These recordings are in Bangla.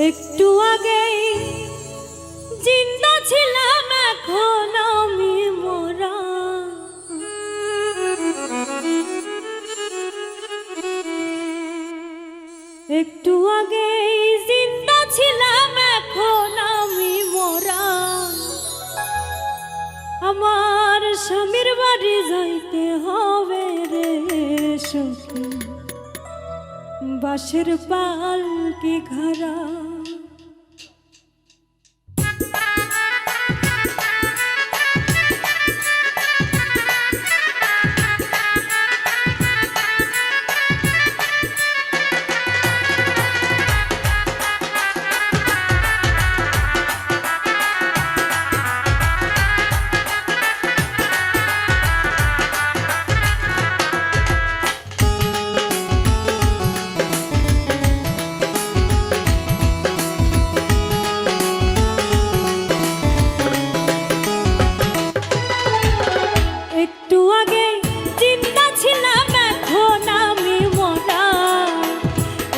একটু আগেই জিন্দা ছিলাম, এখন আমি মরা। একটু আগেই জিন্দা ছিলাম, এখন আমি মরা। আমার স্বামীর বাড়ি যাইতে হবে রে সখী, বাঁশের পালকি ঘরা।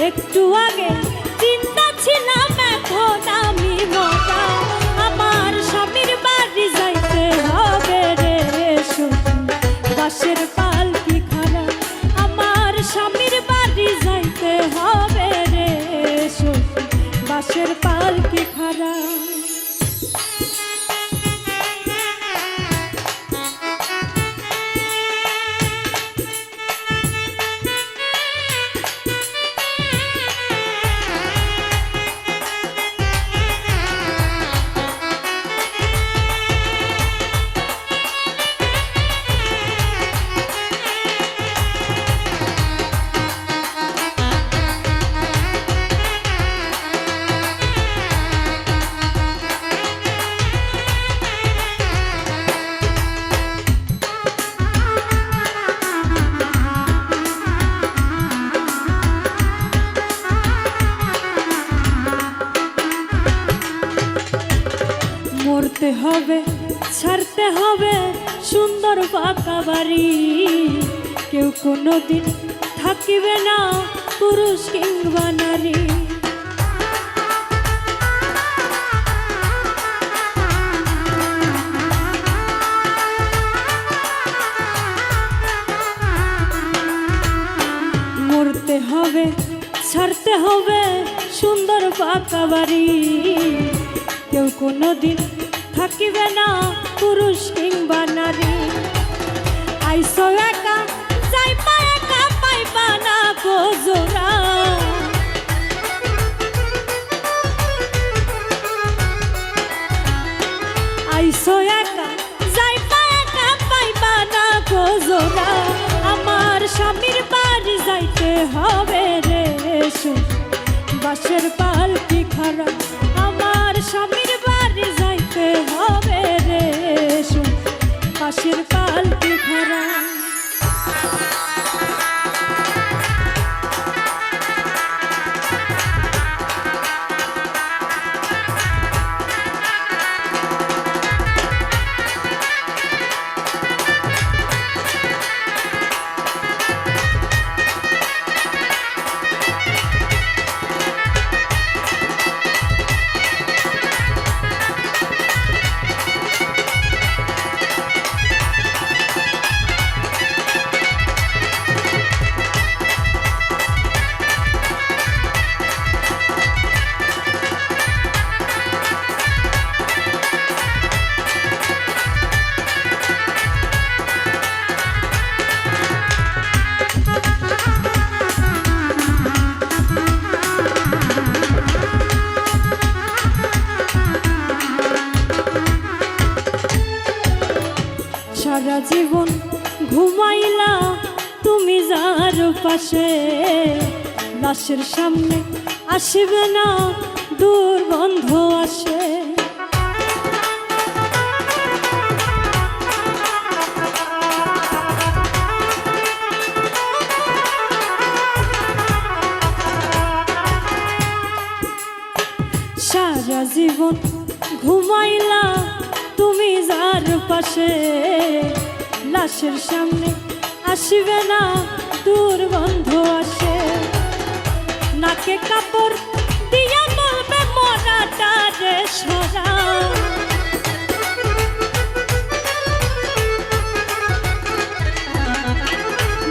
একটু আগে চিন্তা ছিলাম, এখন আমি মরা। আমার স্বামীর বাড়ি যাইতে হবে রে সখী, বাঁশের পালকি ঘরা। আমার স্বামীর বাড়ি যাইতে হবে রে সখী, বাঁশের পালকি ঘরা। মরতে হবে, ছাড়তে হবে সুন্দর পাকা বাড়ি। কেউ কোনোদিন থাকিবে না পুরুষ কিংবা নারী। মরতে হবে, ছাড়তে হবে সুন্দর পাকা বাড়ি। কেউ কোনোদিন থাকিবে না পুরুষ কিংবা নারী। আইসো একা যাইবা একা, পাইবা না গো জোড়া। আইসো একা যাইবা একা, পাইবা না গো জোড়া। আমার স্বামীর বাড়ি যাইতে হবে রে সখী, বাঁশের পালকি ঘরা। আমার স্বামীর বাড়ি যাইতে হবে রে সখী, বাঁশের পালকি ঘরা। সারা জীবন ঘুমাইলা তুমি যার পাশে, লাশের সামনে আসিবে না দুর্গন্ধ আসে। সারা জীবন ঘুমাইলা তুমি যার পাশে, লাশের সামনে আসিবে না দুর্গন্ধ আসে। নাকে কাপড় দিয়া বলবে সরা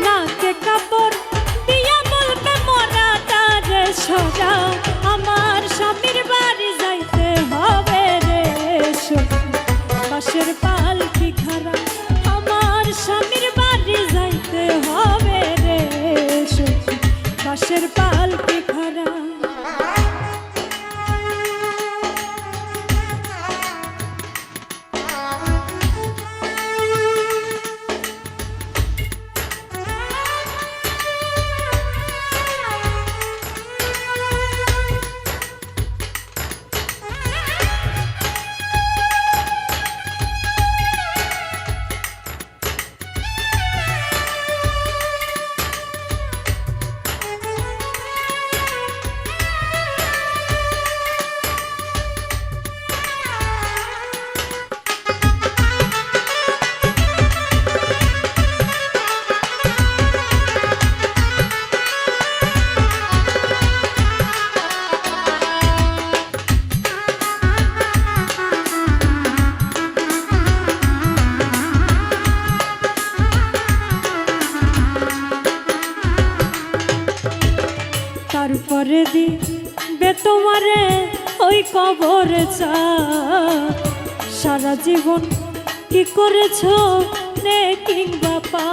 নাকে কাপড় দিয়া বলবে মরা তারে সরা আমার স্বামীর বাড়ি যাইতে হবে রে সখী বাঁশের পালকি খাড়া আমার স্বামীর বাড়ি যাইতে হবে রে সখী বাঁশের পালকি খাড়া তারপরে দিবে তোমারে ওই কবর চা সারা জীবন কি করেছো নে কিংবা পা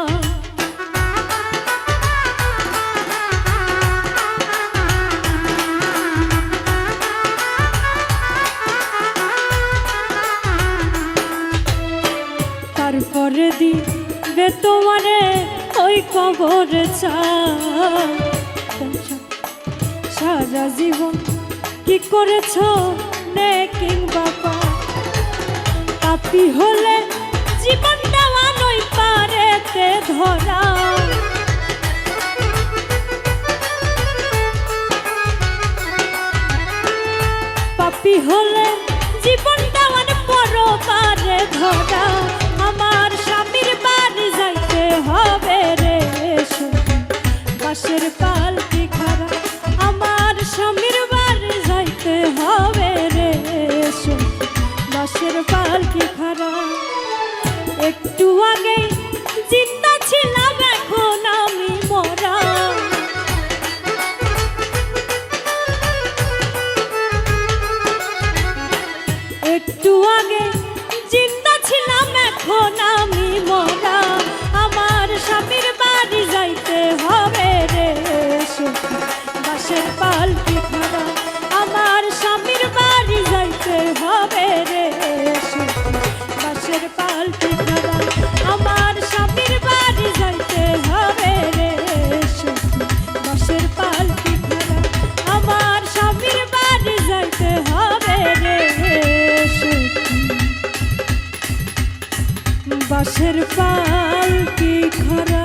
তারপরে দিবে তোমারে ওই কবর চা সারা জীবন কি করেছো নে কিংবা পাপী হলে জীবন দেওয়া নই পারেতে ধরা পাপী হলে জীবন দেওয়ার পর পারে ধরা আমার স্বামীর বাড়ি যাইতে হবে রে সখী বাঁশের পালকি খাড়া আমার স্বামীর বাড়ি যাইতে হবে রে সখী বাঁশের পালকি খাড়া একটু আগে জিন্দা ছিলাম এখন আমি মরা একটু আগে জিন্দা ছিলাম এখন আমি মরা আমার স্বামীর বাড়ি যাইতে হবে রে সখী বাঁশের পালকি খাড়া আমার স্বামীর বাড়ি যাইতে হবে রে সখী বাঁশের পালকি খাড়া আমার স্বামীর বাড়ি যাইতে হবে রে সখী বাঁশের পালকি খাড়া আমার স্বামীর বাড়ি যাইতে হবে রে সখী বাঁশের পালকি খাড়া।